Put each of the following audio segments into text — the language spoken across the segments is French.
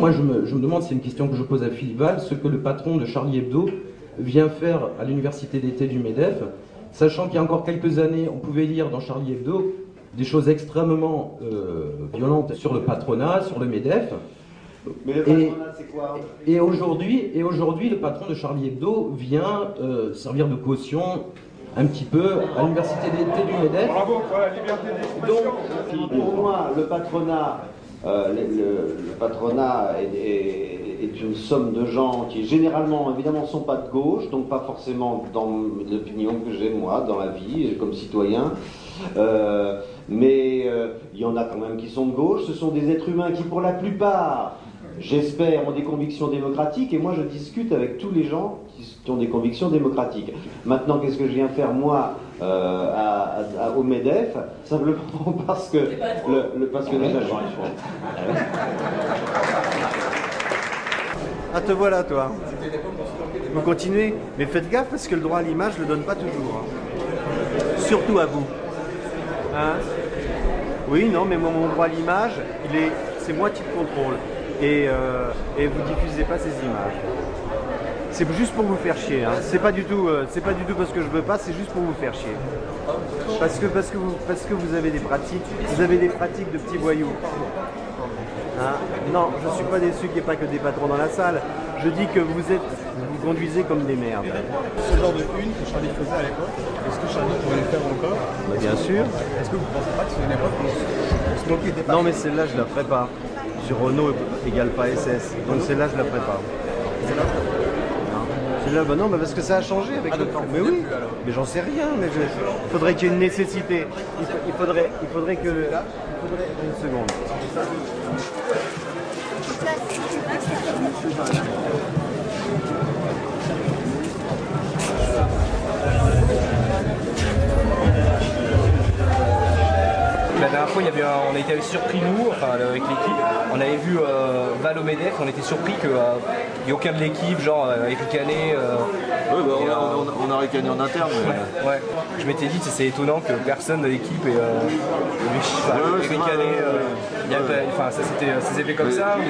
moi je me demande, c'est une question que je pose à Philippe Val, ce que le patron de Charlie Hebdo vient faire à l'université d'été du MEDEF, sachant qu'il y a encore quelques années, on pouvait lire dans Charlie Hebdo des choses extrêmement violentes sur le patronat, sur le MEDEF. Mais le patronat, c'est quoi? Et aujourd'hui, le patron de Charlie Hebdo vient servir de caution un petit peu à l'université d'été du MEDEF. Bravo pour la liberté d'expression. Pour moi, le patronat, le patronat est une somme de gens qui généralement, évidemment, ne sont pas de gauche, donc pas forcément dans l'opinion que j'ai moi dans la vie comme citoyen. Mais il y en a quand même qui sont de gauche. Ce sont des êtres humains qui, pour la plupart, j'espère, ont des convictions démocratiques, et moi je discute avec tous les gens qui ont des convictions démocratiques. Maintenant, qu'est-ce que je viens faire moi au MEDEF? Simplement parce que déjà Ah, te voilà, toi. Vous continuez, mais faites gaffe parce que le droit à l'image ne le donne pas toujours. Hein. Surtout à vous. Hein? Oui, non, mais mon droit à l'image, c'est moi qui le contrôle. Et vous diffusez pas ces images. C'est juste pour vous faire chier. Hein. C'est pas du tout parce que je veux pas, c'est juste pour vous faire chier. Parce que vous avez des pratiques de petits voyous. Hein? Non, je suis pas déçu qu'il n'y ait pas que des patrons dans la salle. Je dis que vous conduisez comme des merdes. Ce genre de une que Charlie faisait à l'époque, est-ce que Charlie pourrait le faire encore? Bah, bien sûr. Est-ce que vous ne pensez pas que c'est une époque où on se moquait des patrons? Non, mais celle-là, je la ferai pas. Sur Renault égale pas SS. Donc celle-là, je la ferai pas. Celle-là, bah non, bah parce que ça a changé avec le temps. Mais oui, mais j'en sais rien. Mais il faudrait qu'il y ait une nécessité. Il faudrait que... Une seconde. La dernière fois, on a été surpris, nous, enfin, avec l'équipe. On avait vu Val au MEDEF, on était surpris qu'il n'y ait aucun de l'équipe, genre Eric Canet. Oui, bah, on a ricané en interne. Mais... Ouais. Je m'étais dit, c'est étonnant que personne de l'équipe ait ricané. Ça s'est fait comme ça, ou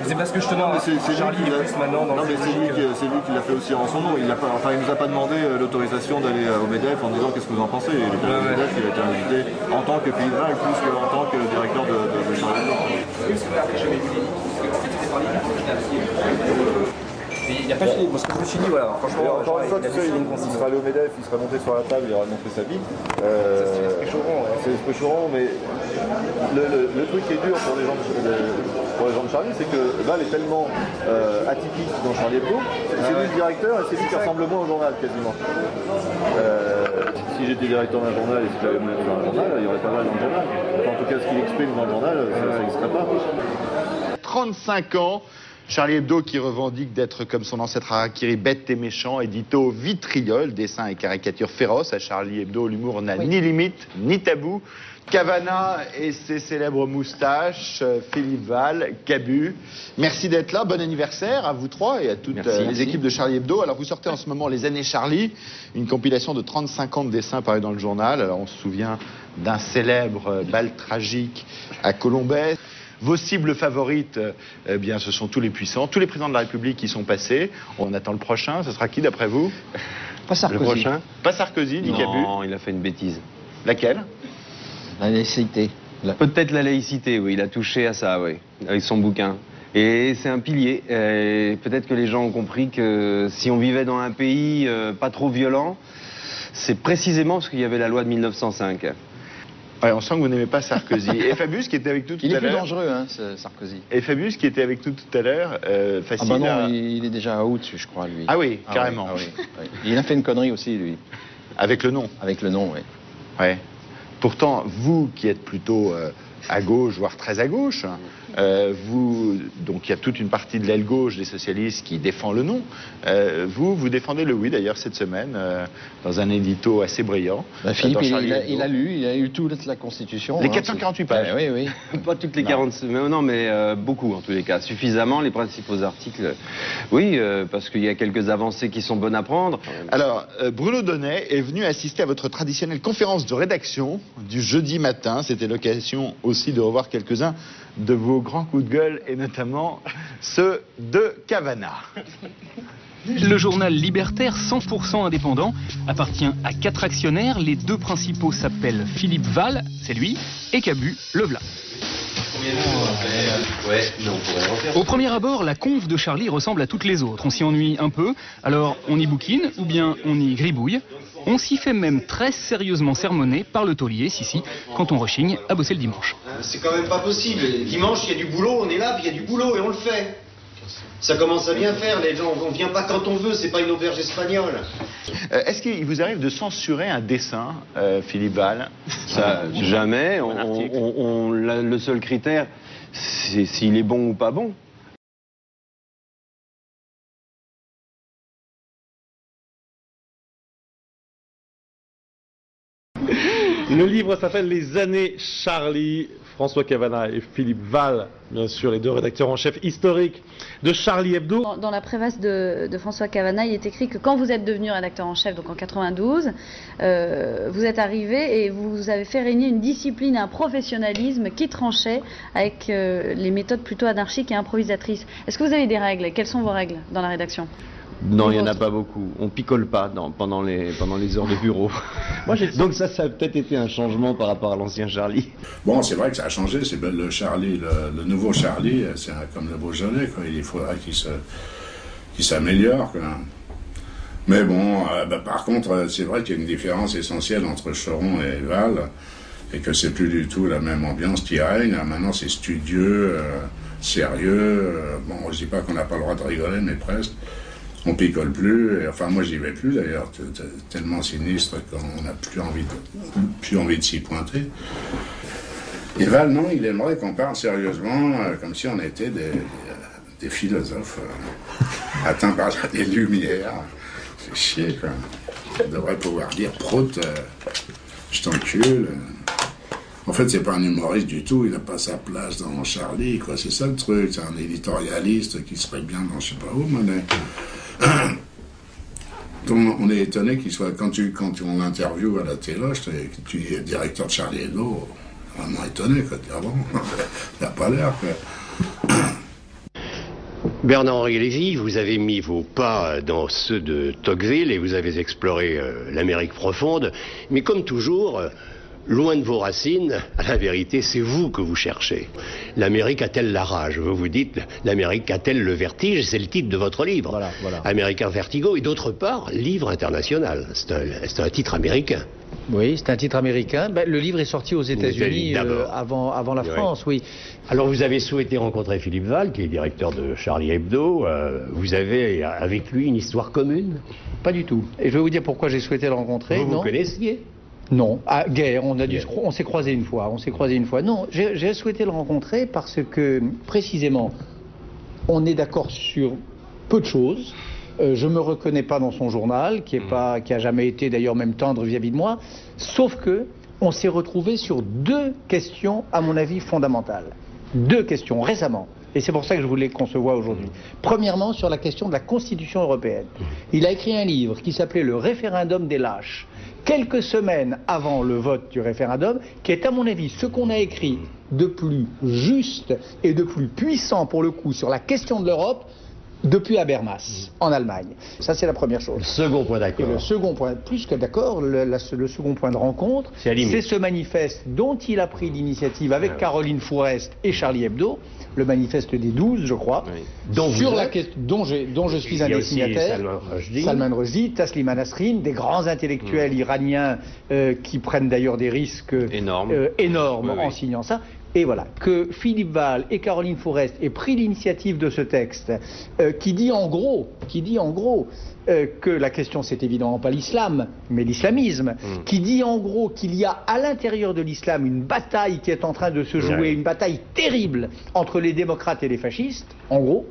c'est parce que justement Charlie est plus maintenant dans le c'est lui qui l'a fait aussi en son nom. Il nous a pas demandé l'autorisation d'aller au MEDEF en disant qu'est-ce que vous en pensez. Il était au MEDEF, il a été invité en tant que Philippe Val plus qu'en tant que directeur de Charlie. Il n'y a pas fini. Moi, ce que je me suis dit, voilà, franchement, encore une fois, il sera allé au MEDEF, il sera monté sur la table, il aura montré sa vie. C'est l'esprit choron, mais le truc qui est dur pour les gens de Charlie, c'est que Val est tellement atypique dans Charlie Hebdo, c'est lui le directeur et c'est lui qui ressemble le moins au journal quasiment. Si j'étais directeur d'un journal et si j'avais mené dans un journal, il n'y aurait pas Val dans le journal. Enfin, en tout cas, ce qu'il exprime dans le journal, ça n'existerait pas. 35 ans. Charlie Hebdo qui revendique d'être comme son ancêtre Harakiri, bête et méchant, édito vitriol, dessins et caricatures féroces. À Charlie Hebdo, l'humour n'a ni limite, ni tabou. Cavana et ses célèbres moustaches, Philippe Val, Cabu. Merci d'être là, bon anniversaire à vous trois et à toutes les équipes de Charlie Hebdo. Alors vous sortez en ce moment Les Années Charlie, une compilation de 35 ans de dessins parus dans le journal. Alors on se souvient d'un célèbre bal tragique à Colombey. Vos cibles favorites, eh bien, ce sont tous les puissants, tous les présidents de la République qui sont passés. On attend le prochain. Ce sera qui d'après vous? Pas Sarkozy. Le prochain? Pas Sarkozy, dit Cabu. Non, il a fait une bêtise. Laquelle? La laïcité. Peut-être la laïcité, oui. Il a touché à ça, oui, avec son bouquin. Et c'est un pilier. Peut-être que les gens ont compris que si on vivait dans un pays pas trop violent, c'est précisément parce qu'il y avait la loi de 1905. Ouais, on sent que vous n'aimez pas Sarkozy. Et Fabius qui était avec nous tout à l'heure. Il est plus dangereux, hein, Sarkozy. Et Fabius qui était avec nous tout à l'heure, facile. Ah bah non, il est déjà out, je crois, lui. Ah oui, carrément. Oui, ah oui. Il a fait une connerie aussi, lui. Avec le nom. Avec le nom, oui. Ouais. Pourtant, vous qui êtes plutôt à gauche, voire très à gauche, donc il y a toute une partie de l'aile gauche des socialistes qui défend le non. Vous défendez le oui, d'ailleurs, cette semaine, dans un édito assez brillant. Bah, Philippe, il a lu toute la Constitution. Les 448 pages. Oui, oui. Pas toutes les 40, mais beaucoup en tous les cas. Suffisamment, les principaux articles. Oui, parce qu'il y a quelques avancées qui sont bonnes à prendre. Alors, Bruno Donnet est venu assister à votre traditionnelle conférence de rédaction du jeudi matin. C'était l'occasion aussi aussi de revoir quelques-uns de vos grands coups de gueule, et notamment ceux de Cavana. Le journal libertaire 100% indépendant appartient à 4 actionnaires. Les 2 principaux s'appellent Philippe Val, c'est lui, et Cabu, le v'là. Au premier abord, la conf de Charlie ressemble à toutes les autres. On s'y ennuie un peu, alors on y bouquine, ou bien on y gribouille. On s'y fait même très sérieusement sermonner par le taulier, si, quand on rechigne à bosser le dimanche. C'est quand même pas possible. Dimanche, il y a du boulot, on est là, puis il y a du boulot et on le fait. Ça commence à bien faire, les gens. On vient pas quand on veut, c'est pas une auberge espagnole. Est-ce qu'il vous arrive de censurer un dessin, Philippe Val? Ça, jamais. Le seul critère, c'est s'il est bon ou pas bon. Le livre s'appelle Les années Charlie. François Cavana et Philippe Val, bien sûr, les 2 rédacteurs en chef historiques de Charlie Hebdo. Dans la préface de François Cavana, il est écrit que quand vous êtes devenu rédacteur en chef, donc en 92, vous êtes arrivé et vous avez fait régner une discipline et un professionnalisme qui tranchait avec les méthodes plutôt anarchiques et improvisatrices. Est-ce que vous avez des règles? Quelles sont vos règles dans la rédaction? Non, il n'y en a pas beaucoup. On picole pas pendant les heures de bureau. Donc ça a peut-être été un changement par rapport à l'ancien Charlie. Bon, c'est vrai que ça a changé. C'est le Charlie, le nouveau Charlie, c'est comme le Beaujolais, quoi. Il faudra qu'il s'améliore, quoi. Mais bon, par contre, c'est vrai qu'il y a une différence essentielle entre Choron et Val, et que c'est plus du tout la même ambiance qui règne. Maintenant, c'est studieux, sérieux. Bon, je dis pas qu'on n'a pas le droit de rigoler, mais presque. On picole plus, et, enfin moi j'y vais plus d'ailleurs, tellement sinistre qu'on n'a plus envie de s'y pointer. Et Val, non, il aimerait qu'on parle sérieusement, comme si on était des philosophes atteints par des lumières. C'est chier, quoi. On devrait pouvoir dire prout, je t'encule. En fait, c'est pas un humoriste du tout, il n'a pas sa place dans Charlie, quoi. C'est ça le truc, c'est un éditorialiste qui serait bien dans je sais pas où, mais... On est étonné qu'il soit, quand on interviewe à la téloche, tu es directeur de Charlie Hebdo, vraiment étonné, quoi. Ah bon, il n'a pas l'air, quoi. Bernard-Henri Lévy, vous avez mis vos pas dans ceux de Tocqueville et vous avez exploré l'Amérique profonde, mais comme toujours, loin de vos racines, à la vérité, c'est vous que vous cherchez. L'Amérique a-t-elle la rage? Vous vous dites, l'Amérique a-t-elle le vertige? C'est le titre de votre livre. Voilà. Américain Vertigo, et d'autre part, livre international. C'est un titre américain. Oui, c'est un titre américain. Le livre est sorti aux États-Unis avant la France, oui. Alors vous avez souhaité rencontrer Philippe Val, qui est directeur de Charlie Hebdo. Vous avez avec lui une histoire commune? Pas du tout. Et je vais vous dire pourquoi j'ai souhaité le rencontrer. Vous connaissiez? Non, guerre, on s'est croisé une fois, Non, j'ai souhaité le rencontrer parce que, précisément, on est d'accord sur peu de choses. Je me reconnais pas dans son journal, qui a jamais été d'ailleurs même tendre vis-à-vis de moi, sauf que on s'est retrouvé sur 2 questions, à mon avis, fondamentales. 2 questions, récemment. Et c'est pour ça que je voulais qu'on se voit aujourd'hui. Premièrement, sur la question de la Constitution européenne. Il a écrit un livre qui s'appelait « Le référendum des lâches », quelques semaines avant le vote du référendum, qui est à mon avis ce qu'on a écrit de plus juste et de plus puissant pour le coup sur la question de l'Europe depuis Habermas, en Allemagne. Ça, c'est la première chose. Le second point d'accord. Et le second point, plus que d'accord, le second point de rencontre, c'est ce manifeste dont il a pris l'initiative avec Caroline Fourest et Charlie Hebdo, le manifeste des 12, je crois, dont je suis un des signataires. Salman Rushdie, Tasliman Nasrin, des grands intellectuels iraniens qui prennent d'ailleurs des risques énormes en signant ça. Et voilà, que Philippe Val et Caroline Fourest aient pris l'initiative de ce texte qui dit en gros que la question c'est évidemment pas l'islam, mais l'islamisme, qui dit en gros qu'il y a à l'intérieur de l'islam une bataille qui est en train de se jouer, une bataille terrible entre les démocrates et les fascistes, en gros.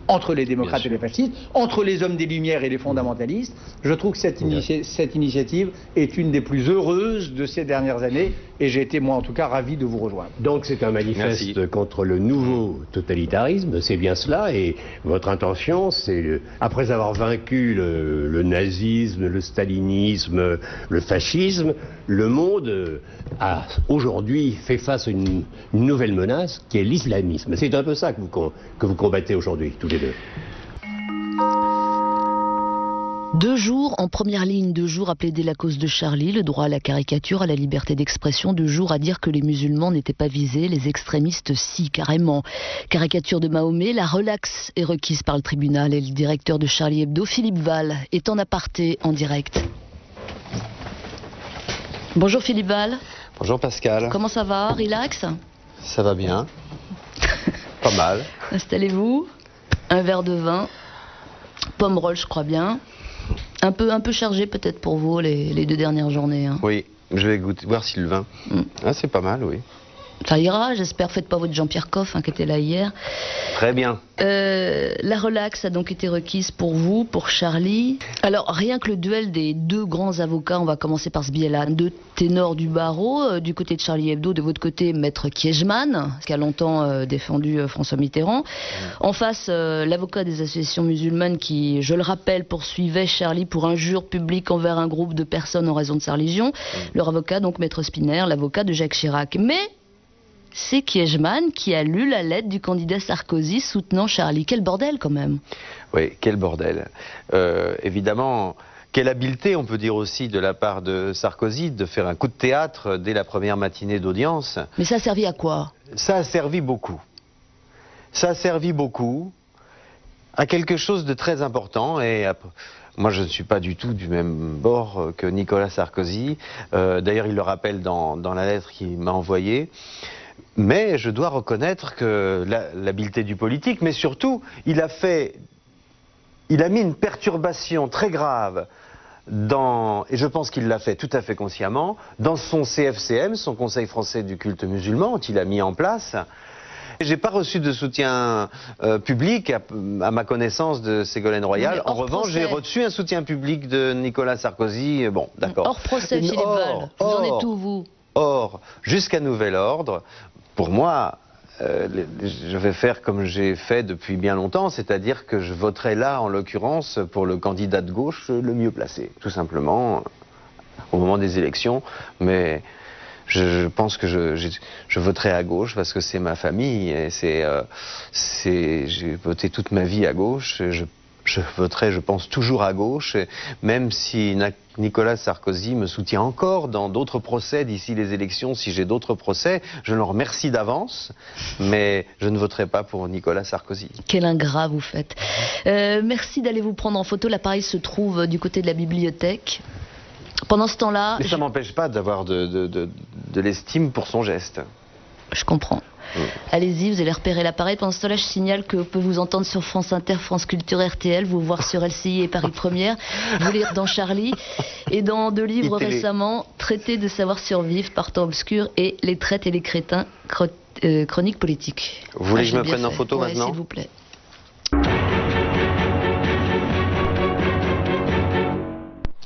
entre les démocrates et les fascistes, entre les hommes des Lumières et les fondamentalistes. Je trouve que cette initiative est une des plus heureuses de ces dernières années et j'ai été, moi en tout cas, ravi de vous rejoindre. Donc c'est un manifeste contre le nouveau totalitarisme, c'est bien cela, et votre intention, c'est, après avoir vaincu le nazisme, le stalinisme, le fascisme, le monde a aujourd'hui fait face à une nouvelle menace qui est l'islamisme. C'est un peu ça que vous combattez aujourd'hui, tous les deux. 2 jours en première ligne, 2 jours à plaider la cause de Charlie, le droit à la caricature, à la liberté d'expression, 2 jours à dire que les musulmans n'étaient pas visés, les extrémistes si, carrément. Caricature de Mahomet, la relaxe est requise par le tribunal et le directeur de Charlie Hebdo, Philippe Val, est en aparté en direct. Bonjour Philippe Val. Bonjour Pascal. Comment ça va? Relax? Ça va bien. Pas mal. Installez-vous. Un verre de vin. Pomme roll, je crois bien. Un peu chargé peut-être pour vous les 2 dernières journées. Hein. Oui, je vais goûter, voir si le vin. Ah, c'est pas mal, oui. Ça ira, j'espère. Faites pas votre Jean-Pierre Coff qui était là hier. Très bien. La relaxe a donc été requise pour vous, pour Charlie. Alors, rien que le duel des 2 grands avocats, on va commencer par ce biais-là. 2 ténors du barreau, du côté de Charlie Hebdo, de votre côté, Maître Kiejman, qui a longtemps défendu François Mitterrand. En face, l'avocat des associations musulmanes qui, je le rappelle, poursuivait Charlie pour injure publique envers un groupe de personnes en raison de sa religion. Leur avocat, donc Maître Spinner, l'avocat de Jacques Chirac. Mais c'est Kiejman qui a lu la lettre du candidat Sarkozy soutenant Charlie. Quel bordel quand même. Oui, quel bordel. Évidemment, quelle habileté, on peut dire aussi, de la part de Sarkozy de faire un coup de théâtre dès la première matinée d'audience. Mais ça a servi à quoi? Ça a servi beaucoup. Ça a servi beaucoup à quelque chose de très important. Et moi, je ne suis pas du tout du même bord que Nicolas Sarkozy. D'ailleurs, il le rappelle dans la lettre qu'il m'a envoyée. Mais je dois reconnaître que l'habileté du politique, mais surtout, il a mis une perturbation très grave et je pense qu'il l'a fait tout à fait consciemment, dans son CFCM, son Conseil français du culte musulman, qu'il a mis en place. J'ai pas reçu de soutien public à ma connaissance de Ségolène Royal. En revanche, j'ai reçu un soutien public de Nicolas Sarkozy. Bon, d'accord. Hors procès, Philippe Val. Vous en êtes où, vous? Or, jusqu'à nouvel ordre, pour moi, je vais faire comme j'ai fait depuis bien longtemps, c'est-à-dire que je voterai là, en l'occurrence, pour le candidat de gauche le mieux placé, tout simplement, au moment des élections. Mais je pense que je voterai à gauche parce que c'est ma famille et j'ai voté toute ma vie à gauche. Je voterai, je pense, toujours à gauche, même si Nicolas Sarkozy me soutient encore dans d'autres procès d'ici les élections. Si j'ai d'autres procès, je l'en remercie d'avance, mais je ne voterai pas pour Nicolas Sarkozy. Quel ingrat vous faites. Merci d'aller vous prendre en photo. L'appareil se trouve du côté de la bibliothèque. Pendant ce temps-là... Mais ça ne m'empêche pas d'avoir de l'estime pour son geste. Je comprends. Allez-y, vous allez repérer l'appareil. Pendant ce temps-là, je signale que vous pouvez vous entendre sur France Inter, France Culture, RTL, vous voir sur LCI et Paris Première, vous lire dans Charlie et dans 2 livres récemment, Traité de savoir survivre par temps obscur et Les traites et les crétins, chronique politique. Vous voulez que je me prenne en photo maintenant ? S'il vous plaît.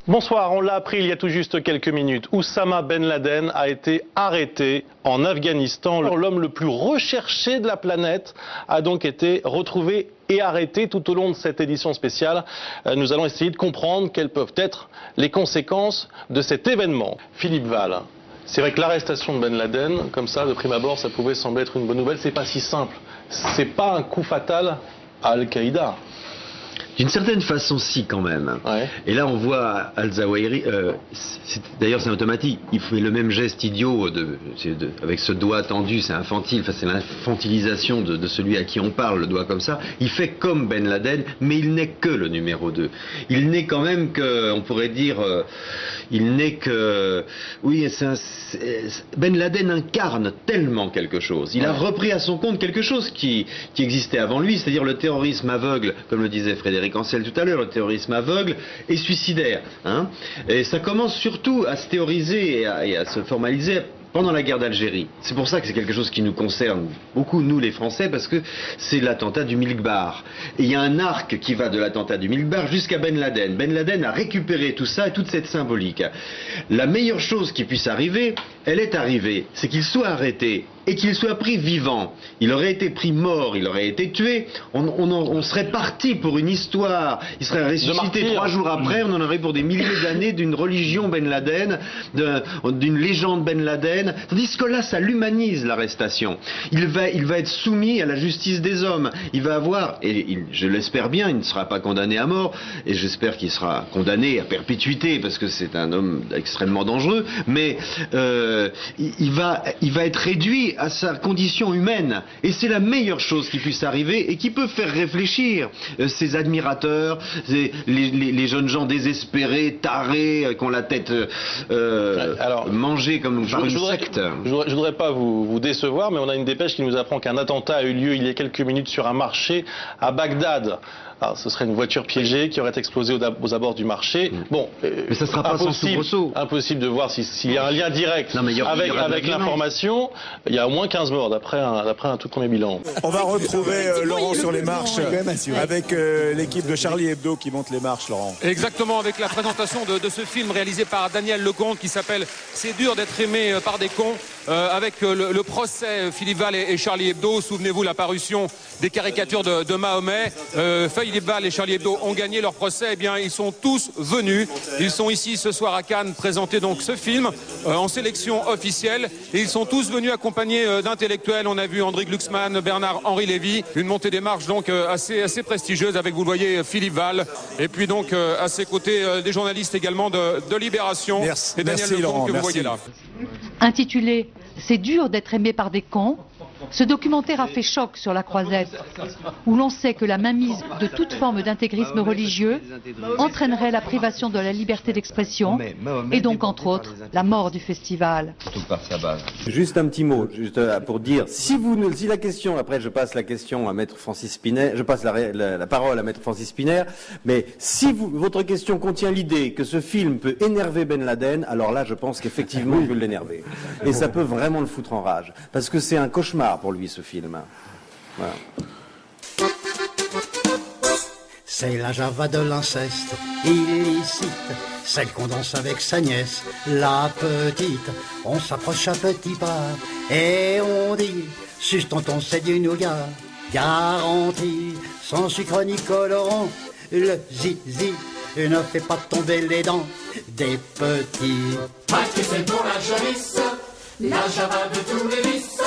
Bonsoir, on l'a appris il y a tout juste quelques minutes. Oussama Ben Laden a été arrêté en Afghanistan. L'homme le plus recherché de la planète a donc été retrouvé et arrêté tout au long de cette édition spéciale. Nous allons essayer de comprendre quelles peuvent être les conséquences de cet événement. Philippe Val, c'est vrai que l'arrestation de Ben Laden, comme ça, de prime abord, ça pouvait sembler être une bonne nouvelle. C'est pas si simple. C'est pas un coup fatal à Al-Qaïda. D'une certaine façon, si, quand même. Ouais. Et là, on voit Al-Zawahiri, d'ailleurs c'est automatique, il fait le même geste idiot avec ce doigt tendu, c'est infantile, c'est l'infantilisation de celui à qui on parle, le doigt comme ça. Il fait comme Ben Laden, mais il n'est que le numéro 2. Il n'est quand même que, on pourrait dire, il n'est que... Oui, Ben Laden incarne tellement quelque chose. Il a repris à son compte quelque chose qui existait avant lui, c'est-à-dire le terrorisme aveugle, comme le disait Frédéric Ancel tout à l'heure, le terrorisme aveugle et suicidaire. Hein, et ça commence surtout à se théoriser et à se formaliser pendant la guerre d'Algérie. C'est pour ça que c'est quelque chose qui nous concerne beaucoup, nous les Français, parce que c'est l'attentat du Milk Bar. Et il y a un arc qui va de l'attentat du Milk Bar jusqu'à Ben Laden. Ben Laden a récupéré tout ça et toute cette symbolique. La meilleure chose qui puisse arriver, elle est arrivée, c'est qu'il soit arrêté et qu'il soit pris vivant. Il aurait été pris mort, il aurait été tué, on serait parti pour une histoire, il serait ressuscité 3 jours après, on en aurait pour des milliers d'années d'une religion Ben Laden, d'une légende Ben Laden, tandis que là, ça l'humanise l'arrestation. Il va être soumis à la justice des hommes, il va avoir, et je l'espère bien, il ne sera pas condamné à mort, et j'espère qu'il sera condamné à perpétuité, parce que c'est un homme extrêmement dangereux, mais il va être réduit à sa condition humaine, et c'est la meilleure chose qui puisse arriver et qui peut faire réfléchir ses admirateurs, les jeunes gens désespérés, tarés, qui ont la tête mangée comme par une secte. Je voudrais pas vous décevoir, mais on a une dépêche qui nous apprend qu'un attentat a eu lieu il y a quelques minutes sur un marché à Bagdad. Alors, ce serait une voiture piégée qui aurait explosé aux abords du marché. Bon, mais ça sera pas sans soubresaut. Impossible de voir s'il y a un lien direct avec l'information. Il y a au moins 15 morts d'après un tout premier bilan. On va retrouver Laurent sur les marches avec l'équipe de Charlie Hebdo qui monte les marches, Laurent. Exactement, avec la présentation de ce film réalisé par Daniel Lecomte qui s'appelle « C'est dur d'être aimé par des cons », avec le procès Philippe Val et Charlie Hebdo. Souvenez-vous la parution des caricatures de Mahomet. Philippe Val et Charlie Hebdo ont gagné leur procès. Eh bien, ils sont tous venus. Ils sont ici ce soir à Cannes présenter donc ce film en sélection officielle. Et ils sont tous venus accompagnés d'intellectuels. On a vu André Glucksmann, Bernard-Henri Lévy. Une montée des marches donc assez prestigieuse avec, vous le voyez, Philippe Val. Et puis donc à ses côtés des journalistes également de Libération. Merci, et Daniel Lecomte que vous voyez là. Intitulé « C'est dur d'être aimé par des cons », ce documentaire a fait choc sur la Croisette, où l'on sait que la mainmise de toute forme d'intégrisme religieux entraînerait la privation de la liberté d'expression et donc, entre autres, la mort du festival. Juste un petit mot, pour dire, si la question, après je passe la question à Maître Francis Spinner, je passe la parole à Maître Francis Spinner, mais si votre question contient l'idée que ce film peut énerver Ben Laden, alors là je pense qu'effectivement il peut l'énerver. Et ça peut vraiment le foutre en rage, parce que c'est un cauchemar pour lui ce film. Voilà. C'est la Java de l'inceste illicite, celle qu'on danse avec sa nièce, la petite. On s'approche à petits pas et on dit, suce tonton c'est du nougat, garanti, sans sucre ni colorant. Le zizi ne fait pas tomber les dents des petits. Pas que c'est pour la jaunisse, la Java de tous les vices.